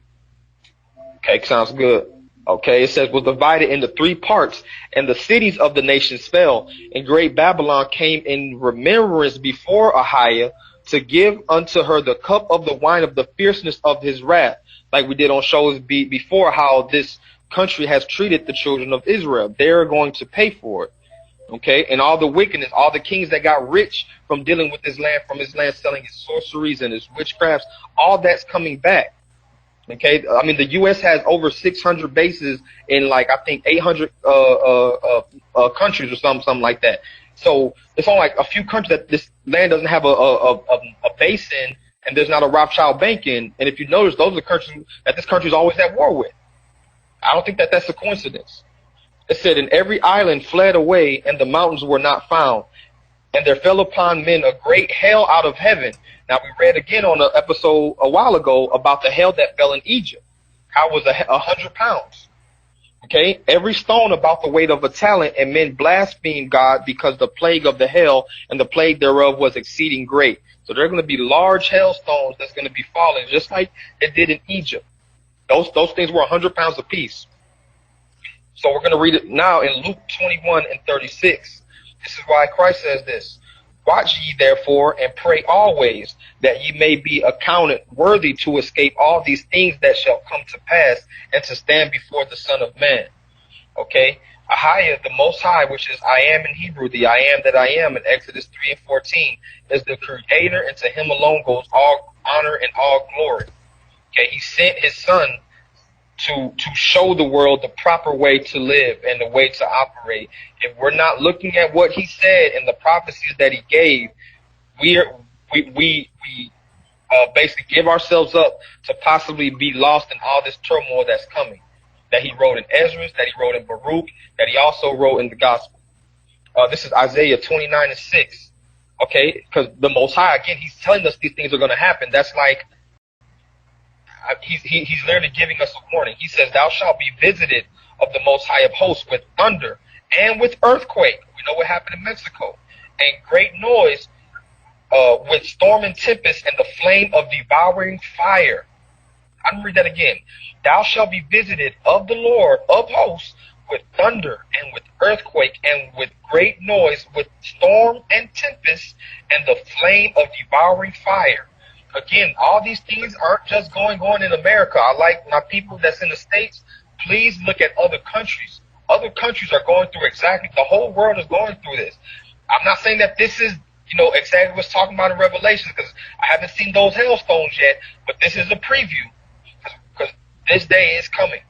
Okay, sounds good. Okay, it says, was divided into 3 parts, and the cities of the nations fell, and great Babylon came in remembrance before Ahiah to give unto her the cup of the wine of the fierceness of his wrath, like we did on shows before, how this country has treated the children of Israel. They're going to pay for it. Okay, and all the wickedness, all the kings that got rich from dealing with his land, from his land selling his sorceries and his witchcrafts, all that's coming back. Okay, I mean, the U.S. has over 600 bases in, like, I think 800 countries or something like that. So it's only like a few countries that this land doesn't have a base in, and there's not a Rothschild bank in. And if you notice, those are the countries that this country is always at war with. I don't think that that's a coincidence. It said, and every island fled away, and the mountains were not found. And there fell upon men a great hail out of heaven. Now, we read again on an episode a while ago about the hail that fell in Egypt. How it was 100 pounds. Okay, every stone about the weight of a talent, and men blasphemed God because the plague of the hail and the plague thereof was exceeding great. So there are going to be large hailstones that's going to be falling, just like it did in Egypt. Those things were 100 pounds apiece. So we're going to read it now in Luke 21:36. This is why Christ says this. Watch ye therefore and pray always, that ye may be accounted worthy to escape all these things that shall come to pass, and to stand before the Son of Man. Okay? Ahiah, the Most High, which is I am in Hebrew, the I am that I am in Exodus 3:14, is the Creator, and to him alone goes all honor and all glory. Okay? He sent his Son to show the world the proper way to live and the way to operate. If we're not looking at what he said and the prophecies that he gave, we basically give ourselves up to possibly be lost in all this turmoil that's coming, that he wrote in Ezra, that he wrote in Baruch, that he also wrote in the Gospel. This is Isaiah 29:6. Okay, because the Most High, again, he's telling us these things are going to happen. That's like, he's literally giving us a warning. He says, thou shalt be visited of the Most High of hosts with thunder and with earthquake. We know what happened in Mexico. And great noise, with storm and tempest and the flame of devouring fire. I'm going to read that again. Thou shalt be visited of the Lord of hosts with thunder and with earthquake and with great noise, with storm and tempest and the flame of devouring fire. Again, all these things aren't just going on in America. I like my people that's in the States. Please look at other countries. Other countries are going through exactly, the whole world is going through this. I'm not saying that this is, exactly what's talking about in Revelation, because I haven't seen those hailstones yet, but this is a preview, because this day is coming.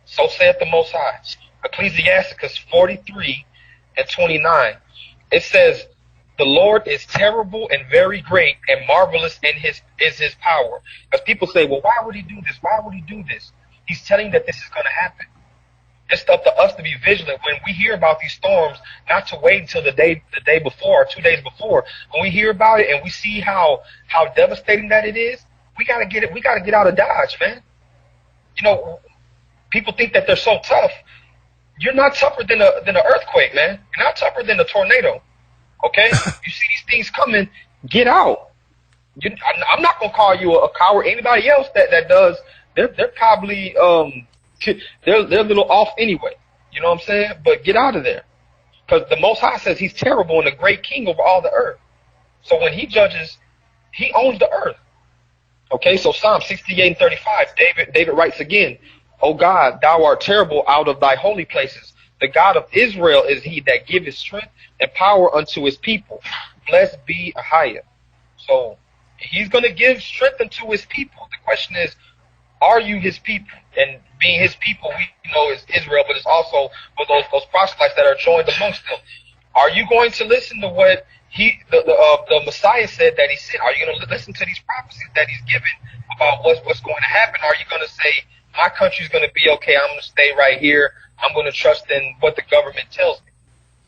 So saith the Most High. Ecclesiasticus 43:29. It says, the Lord is terrible and very great, and marvelous is his power. Because people say, well, why would he do this? Why would he do this? He's telling that this is going to happen. It's up to us to be vigilant when we hear about these storms, not to wait until the day before or 2 days before. When we hear about it and we see how devastating that it is, we gotta get it. We gotta get out of Dodge, man. People think that they're so tough. You're not tougher than an earthquake, man. You're not tougher than a tornado. Okay, you see these things coming, get out. I'm not gonna call you a coward. Anybody else that does, they're probably they're a little off anyway. You know what I'm saying? But get out of there, because the Most High says he's terrible and the great king over all the earth. So when he judges, he owns the earth. Okay, so Psalm 68:35, David writes again, O God, thou art terrible out of thy holy places. The God of Israel is he that giveth strength and power unto his people. Blessed be Ahiah. So he's going to give strength unto his people. The question is, are you his people? And being his people, we know is Israel, but it's also for those proselytes that are joined amongst them. Are you going to listen to what the Messiah said that he said? Are you going to listen to these prophecies that he's given about what's going to happen? Are you going to say, my country's going to be okay, I'm going to stay right here, I'm going to trust in what the government tells me.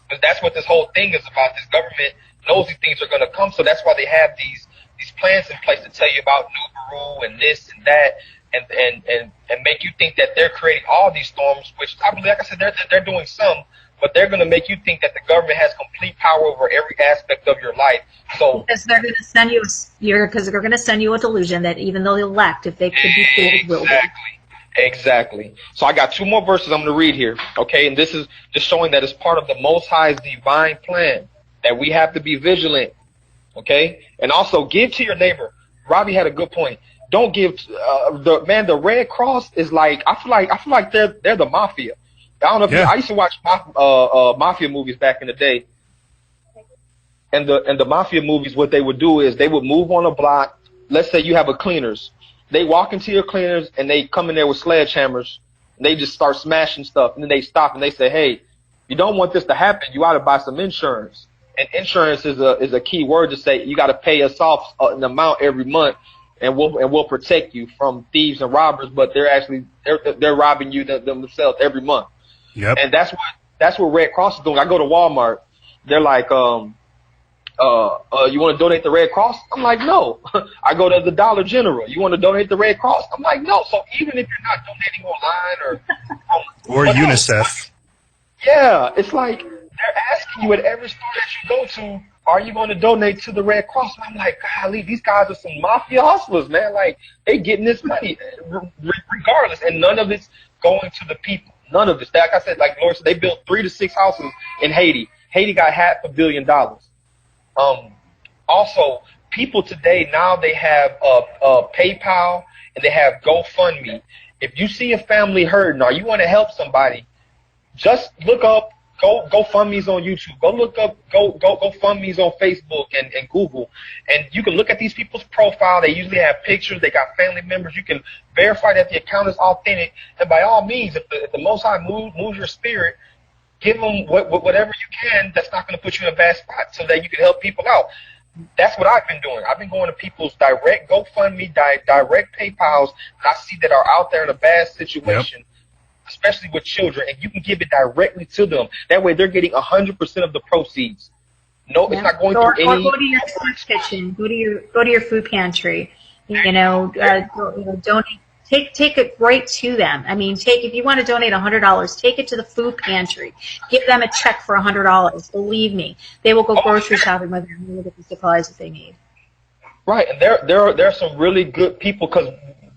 Because that's what this whole thing is about. This government knows these things are going to come, so that's why they have these plans in place to tell you about Nibiru and this and that, and make you think that they're creating all these storms, which I believe, like I said, they're doing some, but they're going to make you think that the government has complete power over every aspect of your life. So because they're going to send you because they're going to send you a delusion that even though they elect, if they could be fooled, will be. Exactly. So I got 2 more verses I'm going to read here, okay? And this is just showing that it's part of the Most High's divine plan, that we have to be vigilant, okay? And also give to your neighbor. Robbie had a good point. Don't give the Red Cross is like, I feel like they're the mafia. I don't know if I used to watch mafia movies back in the day. And the mafia movies, what they would do is they would move on a block. Let's say you have a cleaners. They walk into your cleaners and they come in there with sledgehammers. And they just start smashing stuff. And then they stop and they say, hey, you don't want this to happen. You ought to buy some insurance. And insurance is a key word to say you got to pay us off an amount every month, and we'll protect you from thieves and robbers. But they're robbing you themselves every month. Yep. And that's what Red Cross is doing. I go to Walmart. They're like, you want to donate the Red Cross? I'm like, no. I go to the Dollar General. You want to donate the Red Cross? I'm like, no. So even if you're not donating online or UNICEF. Yeah, it's like they're asking you at every store that you go to, are you going to donate to the Red Cross? And I'm like, golly, these guys are some mafia hustlers, man. Like, they getting this money regardless, and none of it's going to the people. None of this. Like I said, like Lord said, they built 3 to 6 houses in Haiti. Haiti got $500 million. Also, people today, now they have PayPal and they have GoFundMe. If you see a family hurting or you want to help somebody, just look up GoFundMe's on YouTube. Go look up GoFundMe's on Facebook and Google, and you can look at these people's profile. They usually have pictures. They got family members. You can verify that the account is authentic. And by all means, if the Most High moves your spirit, give them whatever you can. That's not going to put you in a bad spot, so that you can help people out. That's what I've been doing. I've been going to people's direct GoFundMe, direct PayPals, and I see that are out there in a bad situation. Yep. Especially with children, and you can give it directly to them. That way, they're getting 100% of the proceeds. No, it's not going through any. Or go to your food kitchen. Go to your food pantry. Donate. Take it right to them. I mean, if you want to donate $100, take it to the food pantry. Give them a check for $100. Believe me, they will go grocery shopping with them and get the supplies that they need. Right, and there are some really good people, because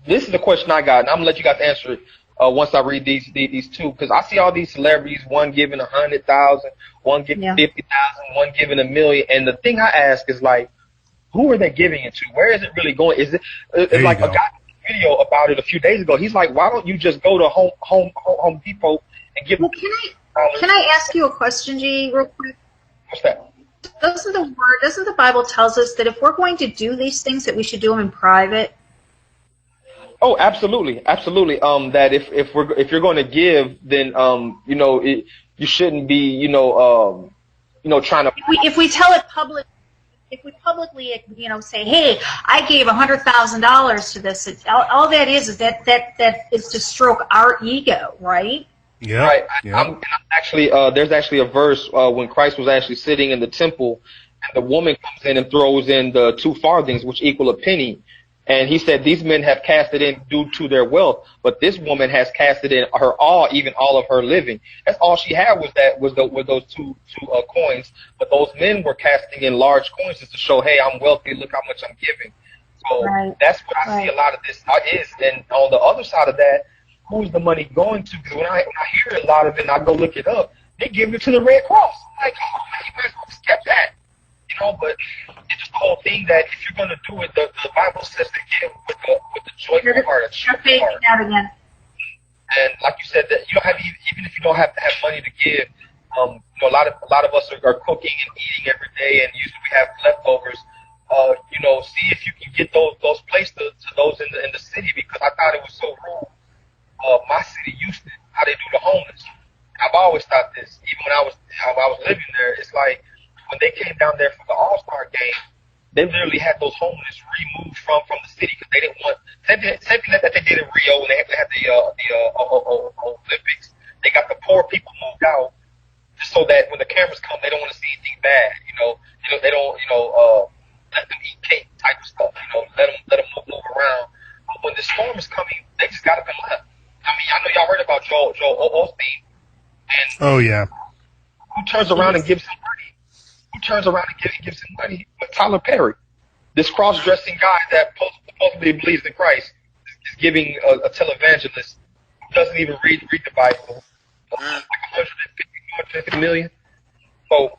this is the question I got, and I'm gonna let you guys answer it. Once I read these 2, because I see all these celebrities, one giving 100,000, one giving 50,000, one giving $1 million, and the thing I ask is like, who are they giving it to? Where is it really going? Is it's like a guy did a video about it a few days ago. He's like, why don't you just go to Home Depot and give? Well, can I ask you a question, G, real quick? What's that? Doesn't the Bible tells us that if we're going to do these things, that we should do them in private? Oh, absolutely, absolutely. That if you're going to give, then you shouldn't be trying to. If we tell it public, if we publicly say, hey, I gave $100,000 to this, all that is that is to stroke our ego, right? Yeah. Right. Yeah. There's actually a verse when Christ was actually sitting in the temple, and the woman comes in and throws in the 2 farthings, which equal a penny. And he said, these men have cast it in due to their wealth, but this woman has casted in her all, even all of her living. That's all she had was those two coins. But those men were casting in large coins just to show, hey, I'm wealthy. Look how much I'm giving. So that's what I see a lot of this is. And on the other side of that, who's the money going to? Because when I hear a lot of it and I go look it up, they give it to the Red Cross. I'm like, oh, man, you might as well just kept that. But it's just the whole thing that if you're going to do it, the Bible says to give with the joyful heart, a cheerful heart. And like you said, that you don't have, even if you don't have to have money to give, a lot of us are cooking and eating every day, and usually we have leftovers. See if you can get those placed to those in the city, because I thought it was so rude. My city, Houston, how they do the homeless. I've always thought this, even when I was living there. It's like, when they came down there for the All-Star game, they literally had those homeless removed from the city because they didn't want same thing that they did in Rio when they had the Olympics. They got the poor people moved out just so that when the cameras come, they don't want to see anything bad. They don't let them eat cake type of stuff. Let them move around. But when the storm is coming, they just got to be left. I mean, I know y'all heard about Joel Osteen. And oh yeah. who turns around and gives him money? Who turns around and gives him money? But Tyler Perry, this cross-dressing guy that supposedly believes in Christ, is giving a televangelist who doesn't even read the Bible like 150 million. So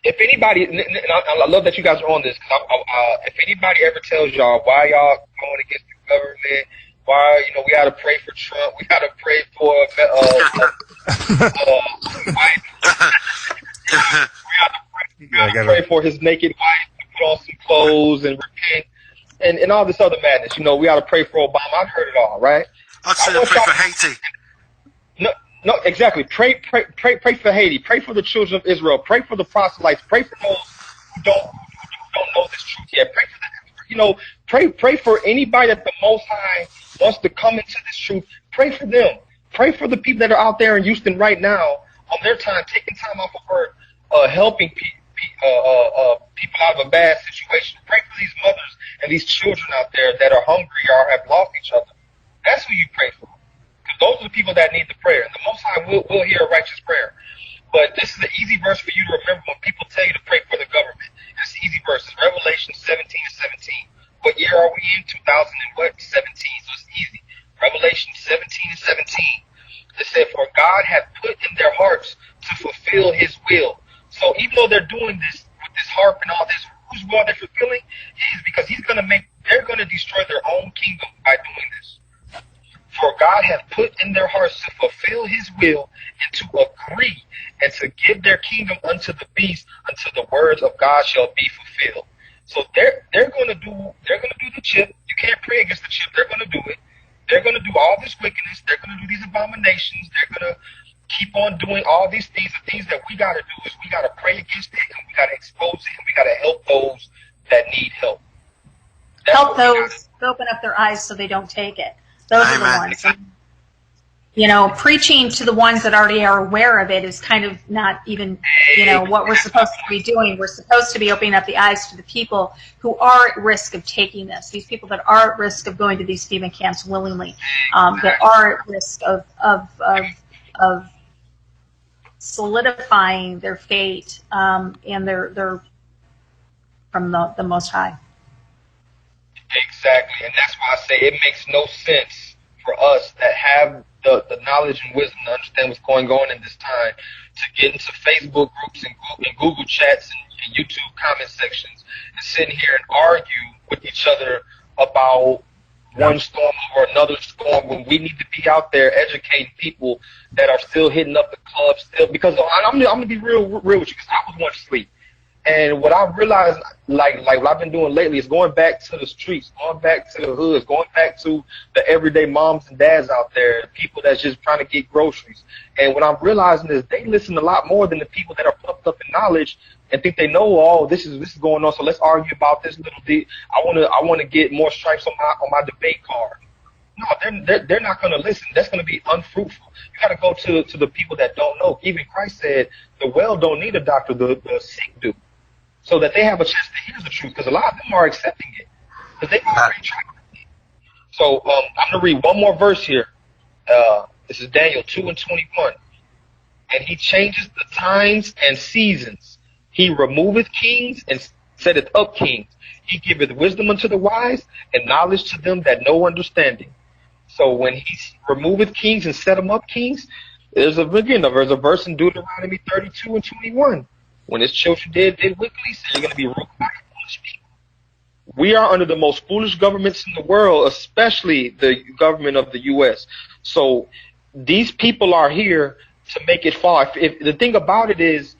if anybody, and I love that you guys are on this, because if anybody ever tells y'all why y'all going against the government, why we got to pray for Trump, we got to pray for we got to pray for his naked wife to put on some clothes and repent, and all this other madness. We got to pray for Obama. I've heard it all, right? I'd say pray for Haiti. No, exactly. Pray for Haiti. Pray for the children of Israel. Pray for the proselytes. Pray for those who don't know this truth yet. Pray for them. Pray for anybody that the Most High wants to come into this truth. Pray for them. Pray for the people that are out there in Houston right now on their time, taking time off of work, helping people out of a bad situation. Pray for these mothers and these children out there that are hungry or have lost each other. That's who you pray for. Because those are the people that need the prayer. And the Most High will hear a righteous prayer. But this is an easy verse for you to remember when people tell you to pray for the government. It's an easy verse. It's Revelation 17:17. What year are we in? 2017. So it's easy. Revelation 17:17. It said, "For God hath put in their hearts to fulfill His will." So even though they're doing this with this harp and all this, whose will they're fulfilling? Because they're going to destroy their own kingdom by doing this. For God hath put in their hearts to fulfill His will and to agree and to give their kingdom unto the beast until the words of God shall be fulfilled. So they're going to do the chip. You can't pray against the chip. They're going to do it. They're going to do all this wickedness. They're going to do these abominations. They're going to keep on doing all these things. The things that we got to do is we got to pray against it, and we got to expose it, and we got to help those that need help. Help those open up their eyes so they don't take it. Those are the ones. And, preaching to the ones that already are aware of it is kind of not even, what we're supposed to be doing. We're supposed to be opening up the eyes to the people who are at risk of taking this. These people that are at risk of going to these Stephen camps willingly, that are at risk of solidifying their fate and their from the Most High. Exactly, and that's why I say it makes no sense for us that have the knowledge and wisdom to understand what's going on in this time to get into Facebook groups and Google chats and YouTube comment sections and sitting here and argue with each other about one storm or another storm when we need to be out there educating people that are still hitting up the clubs still. Because I'm gonna be real with you, because I was once asleep. And what I realized, like what I've been doing lately, is going back to the streets, going back to the hoods, going back to the everyday moms and dads out there, the people that's just trying to get groceries. And what I'm realizing is they listen a lot more than the people that are puffed up in knowledge and think they know, oh, this is going on, so let's argue about this little bit. I want to get more stripes on my debate card. No, they're not going to listen. That's going to be unfruitful. You got to go to the people that don't know. Even Christ said the well don't need a doctor, the sick do. So that they have a chance to hear the truth, because a lot of them are accepting it, because they've already tried it. So I'm going to read one more verse here. This is Daniel 2:21. And he changes the times and seasons. He removeth kings and setteth up kings. He giveth wisdom unto the wise and knowledge to them that know understanding. So when he removeth kings and set them up kings, there's a verse in Deuteronomy 32:21. When his children did wickedly, so you're going to be ruled by foolish people. We are under the most foolish governments in the world, especially the government of the U.S. So these people are here to make it fall. If the thing about it is,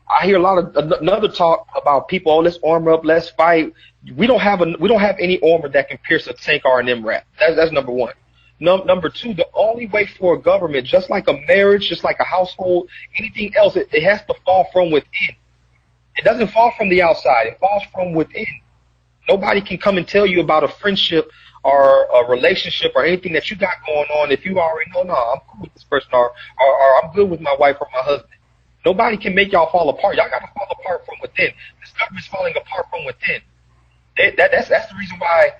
I hear a lot of another talk about people. Oh, let's armor up, let's fight. We don't have any armor that can pierce a tank or an MRAP. That's number one. Number two, the only way for a government, just like a marriage, just like a household, anything else, it has to fall from within. It doesn't fall from the outside. It falls from within. Nobody can come and tell you about a friendship or a relationship or anything that you got going on if you already know, no, I'm cool with this person. person, or I'm good with my wife or my husband. Nobody can make y'all fall apart. Y'all got to fall apart from within. This government's falling apart from within. That's the reason why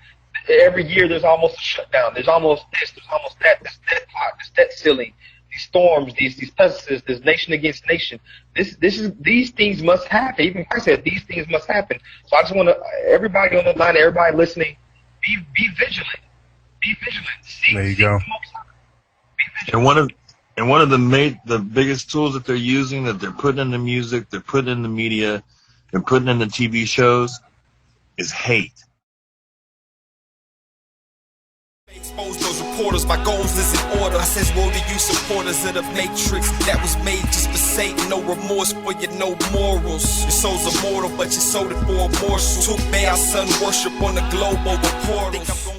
every year there's almost a shutdown. There's almost this, there's almost that, this debt pot, this debt ceiling, these storms, these pesticides, this nation against nation. These things must happen. Even I said these things must happen. So I just want to, everybody on the line, everybody listening, be vigilant. Be vigilant. There you go. And one of the biggest tools that they're using, that they're putting in the music, they're putting in the media, they're putting in the TV shows, is hate. Expose those reporters, my goals is in order. I says, woe to you supporters of the matrix that was made just for Satan. No remorse for your no morals. Your soul's immortal, but you sold it for a morsel. Took Baal sun worship on the globe over portals.